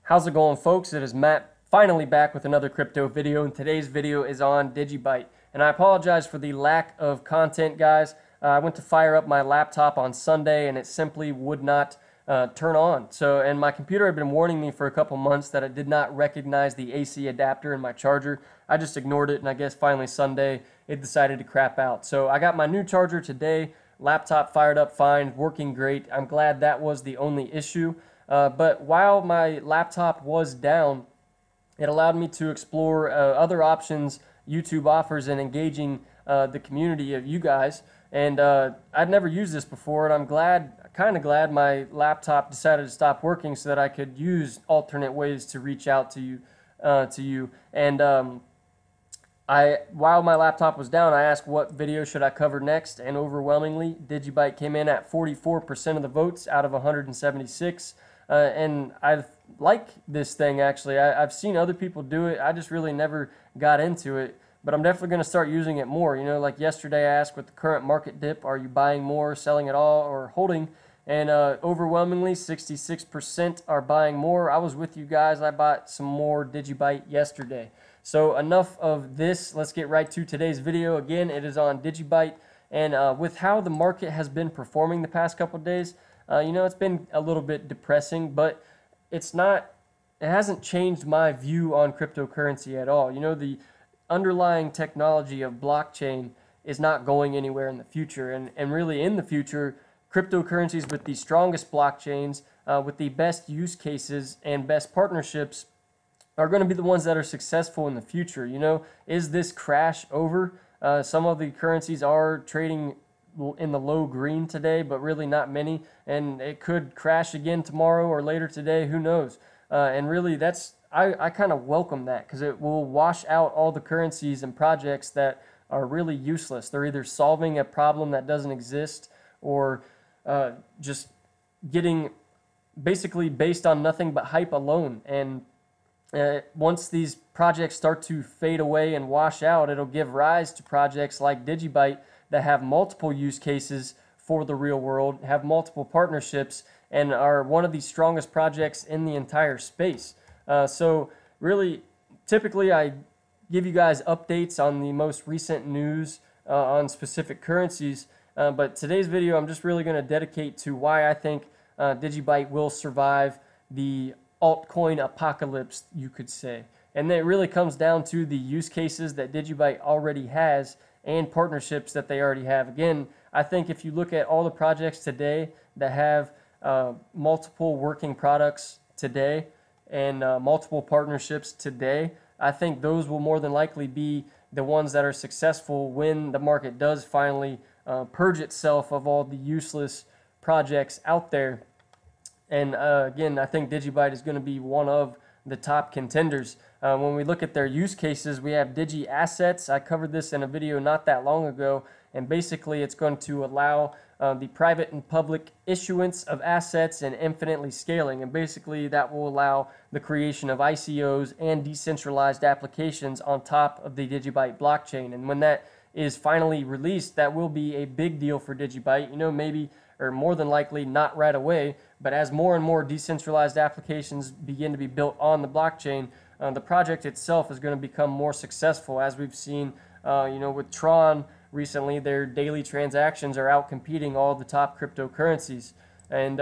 How's it going, folks? It is Matt, finally back with another crypto video, and today's video is on DigiByte. And I apologize for the lack of content, guys. I went to fire up my laptop on Sunday and it simply would not turn on. And my computer had been warning me for a couple months that it did not recognize the AC adapter in my charger. I just ignored it, and I guess finally Sunday it decided to crap out. So I got my new charger today, laptop fired up fine, working great. I'm glad that was the only issue. But while my laptop was down, it allowed me to explore other options YouTube offers in engaging the community of you guys. And I'd never used this before, and I'm kind of glad my laptop decided to stop working so that I could use alternate ways to reach out to you. And while my laptop was down, I asked what video should I cover next, and overwhelmingly, DigiByte came in at 44% of the votes out of 176. And I like this thing, actually. I've seen other people do it. I just really never got into it, but I'm definitely going to start using it more. You know, like yesterday I asked, with the current market dip, are you buying more, selling it all, or holding? And overwhelmingly 66% are buying more. I was with you guys. I bought some more DigiByte yesterday. So enough of this. Let's get right to today's video. Again, it is on DigiByte, and with how the market has been performing the past couple of days, you know, it's been a little bit depressing, but it hasn't changed my view on cryptocurrency at all. You know, the underlying technology of blockchain is not going anywhere in the future, and really in the future, cryptocurrencies with the strongest blockchains, with the best use cases and best partnerships are going to be the ones that are successful in the future. You know, is this crash over? Some of the currencies are trading in the low green today, but really not many, and it could crash again tomorrow or later today, who knows. And really I kind of welcome that, because it will wash out all the currencies and projects that are really useless. They're either solving a problem that doesn't exist, or just getting basically based on nothing but hype alone. And once these projects start to fade away and wash out, it'll give rise to projects like DigiByte that have multiple use cases for the real world, have multiple partnerships, and are one of the strongest projects in the entire space. So really, typically I give you guys updates on the most recent news on specific currencies, but today's video I'm just really going to dedicate to why I think DigiByte will survive the altcoin apocalypse, you could say. And it really comes down to the use cases that DigiByte already has and partnerships that they already have. Again, I think if you look at all the projects today that have multiple working products today and multiple partnerships today, I think those will more than likely be the ones that are successful when the market does finally purge itself of all the useless projects out there. And again, I think DigiByte is going to be one of the top contenders. When we look at their use cases, we have Digi Assets. I covered this in a video not that long ago, and basically it's going to allow the private and public issuance of assets and infinitely scaling, and basically that will allow the creation of ICOs and decentralized applications on top of the DigiByte blockchain. And when that is finally released, that will be a big deal for DigiByte. You know, maybe, or more than likely not right away, but as more and more decentralized applications begin to be built on the blockchain, the project itself is going to become more successful. As we've seen, you know, with Tron recently, their daily transactions are out competing all the top cryptocurrencies. And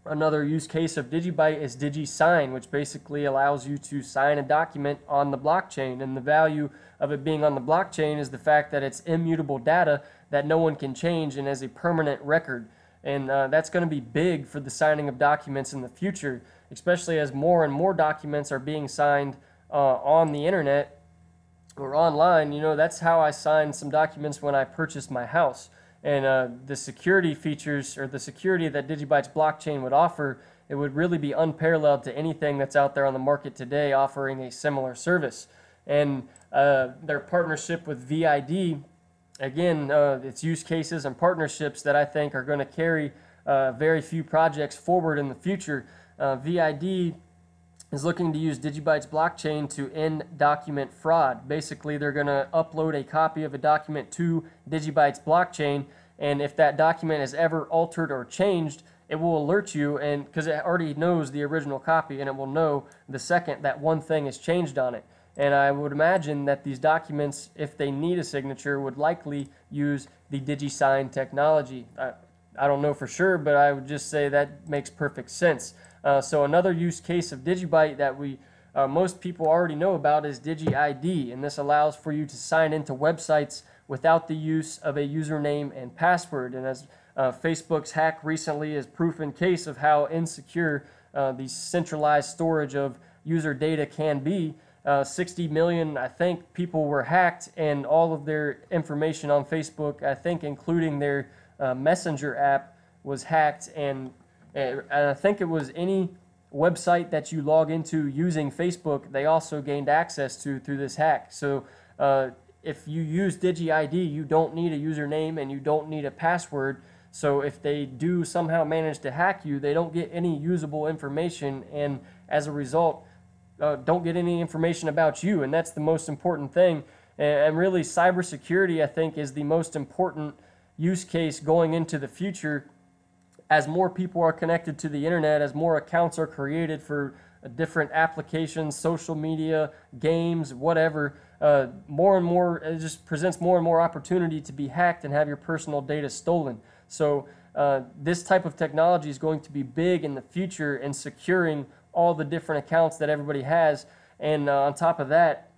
another use case of DigiByte is Digusign, which basically allows you to sign a document on the blockchain. And the value of it being on the blockchain is the fact that it's immutable data that no one can change and is a permanent record. And that's going to be big for the signing of documents in the future, especially as more and more documents are being signed on the internet or online. You know, that's how I signed some documents when I purchased my house. And the security features, or the security that DigiByte's blockchain would offer, it would really be unparalleled to anything that's out there on the market today offering a similar service. And their partnership with VID, again, it's use cases and partnerships that I think are going to carry very few projects forward in the future. VID is looking to use DigiByte's blockchain to end document fraud. Basically, they're going to upload a copy of a document to DigiByte's blockchain, and if that document is ever altered or changed, it will alert you, and because it already knows the original copy, and it will know the second that one thing is changed on it. And I would imagine that these documents, if they need a signature, would likely use the DigiSign technology. I don't know for sure, but I would just say that makes perfect sense. So another use case of DigiByte that most people already know about is DigiID, and this allows for you to sign into websites without the use of a username and password. And as Facebook's hack recently is proof in case of how insecure the centralized storage of user data can be. 60 million, I think, people were hacked, and all of their information on Facebook, I think including their Messenger app, was hacked, and I think it was any website that you log into using Facebook, they also gained access to through this hack. So if you use DigiID, you don't need a username and you don't need a password. So if they do somehow manage to hack you, they don't get any usable information, and as a result, don't get any information about you, and that's the most important thing. And really, cybersecurity, I think, is the most important use case going into the future. As more people are connected to the internet, as more accounts are created for different applications, social media, games, whatever, more and more, it just presents more and more opportunity to be hacked and have your personal data stolen. So this type of technology is going to be big in the future in securing all the different accounts that everybody has, and on top of that,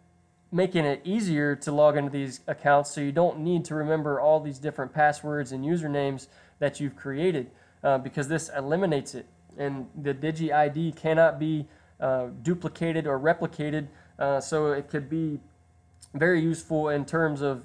making it easier to log into these accounts so you don't need to remember all these different passwords and usernames that you've created, because this eliminates it. And the DigiID cannot be duplicated or replicated, so it could be very useful in terms of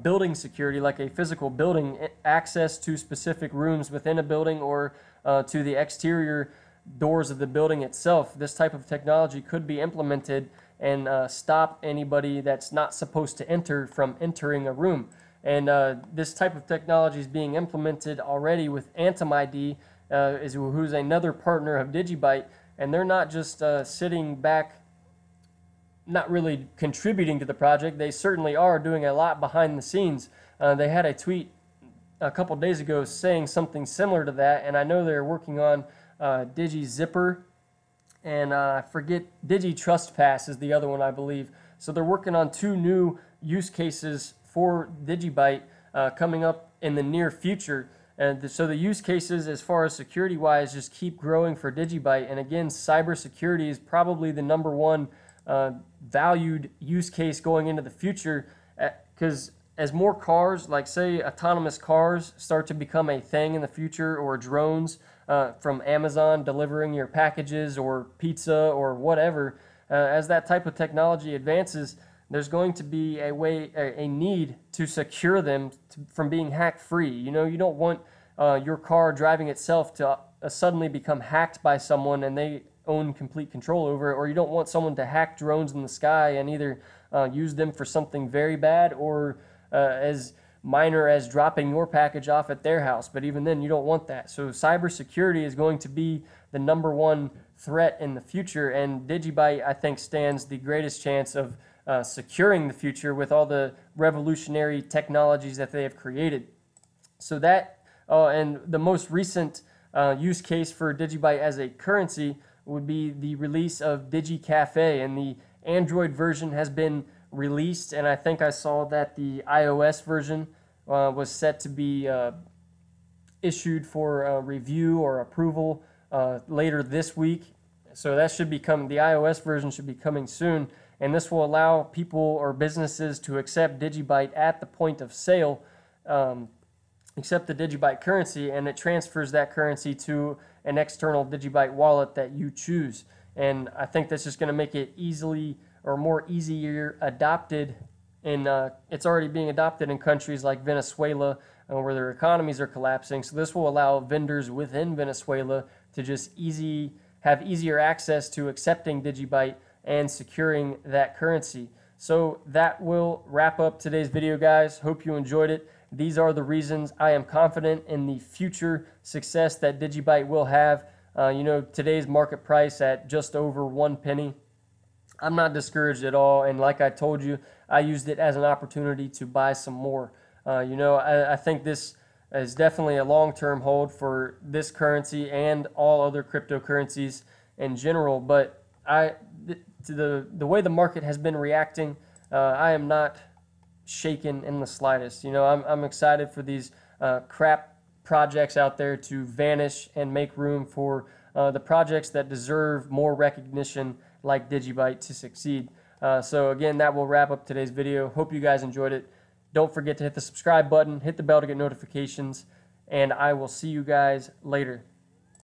building security, like a physical building, access to specific rooms within a building, or to the exterior doors of the building itself. This type of technology could be implemented and stop anybody that's not supposed to enter from entering a room. And this type of technology is being implemented already with AntomID, who's another partner of DigiByte, and they're not just sitting back, not really contributing to the project. They certainly are doing a lot behind the scenes. They had a tweet a couple days ago saying something similar to that, and I know they're working on DigiZipper, and I forget, DigiTrustPass is the other one, I believe. So they're working on two new use cases for DigiByte coming up in the near future. And so the use cases, as far as security-wise, just keep growing for DigiByte. And again, cybersecurity is probably the number one valued use case going into the future, because as more cars, like say autonomous cars, start to become a thing in the future, or drones from Amazon delivering your packages or pizza or whatever, as that type of technology advances, there's going to be a need to secure them from being hack free. You know, you don't want your car driving itself to suddenly become hacked by someone and they own complete control over it, or you don't want someone to hack drones in the sky and either use them for something very bad or as minor as dropping your package off at their house. But even then, you don't want that. So cybersecurity is going to be the number one threat in the future, and DigiByte, I think, stands the greatest chance of securing the future with all the revolutionary technologies that they have created. So that, and the most recent use case for DigiByte as a currency would be the release of DigiCafe, and the Android version has been released, and I think I saw that the iOS version was set to be issued for review or approval later this week. So that should be coming, the iOS version should be coming soon, and this will allow people or businesses to accept DigiByte at the point of sale, accept the DigiByte currency, and it transfers that currency to an external DigiByte wallet that you choose. And I think that's just going to make it easier adopted, and it's already being adopted in countries like Venezuela, where their economies are collapsing. So this will allow vendors within Venezuela to just have easier access to accepting DigiByte and securing that currency. So that will wrap up today's video, guys. Hope you enjoyed it. These are the reasons I am confident in the future success that DigiByte will have. You know, today's market price at just over 1 penny. I'm not discouraged at all, and like I told you, I used it as an opportunity to buy some more. You know, I think this is definitely a long-term hold for this currency and all other cryptocurrencies in general. But to the way the market has been reacting, I am not shaken in the slightest. You know, I'm excited for these crap projects out there to vanish and make room for the projects that deserve more recognition, like DigiByte, to succeed. So again, that will wrap up today's video. Hope you guys enjoyed it. Don't forget to hit the subscribe button, hit the bell to get notifications, and I will see you guys later.